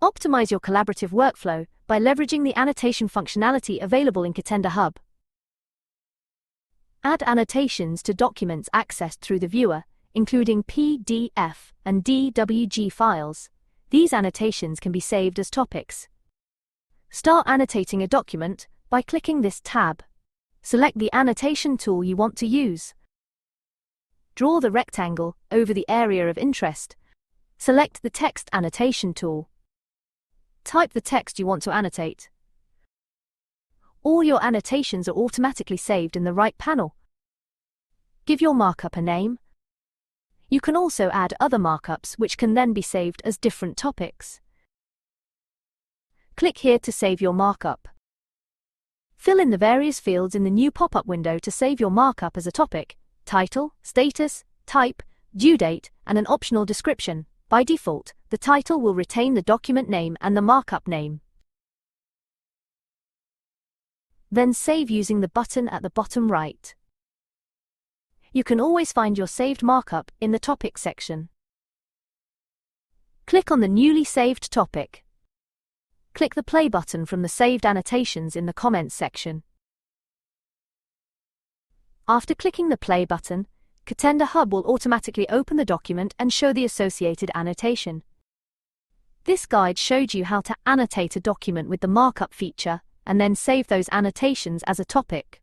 Optimize your collaborative workflow by leveraging the annotation functionality available in Catenda Hub. Add annotations to documents accessed through the viewer, including PDF and DWG files. These annotations can be saved as topics. Start annotating a document by clicking this tab. Select the annotation tool you want to use. Draw the rectangle over the area of interest. Select the text annotation tool. Type the text you want to annotate. All your annotations are automatically saved in the right panel. Give your markup a name. You can also add other markups which can then be saved as different topics. Click here to save your markup. Fill in the various fields in the new pop-up window to save your markup as a topic, title, status, type, due date, and an optional description. By default, the title will retain the document name and the markup name. Then save using the button at the bottom right. You can always find your saved markup in the topic section. Click on the newly saved topic. Click the play button from the saved annotations in the comments section. After clicking the play button, Catenda Hub will automatically open the document and show the associated annotation. This guide showed you how to annotate a document with the markup feature and then save those annotations as a topic.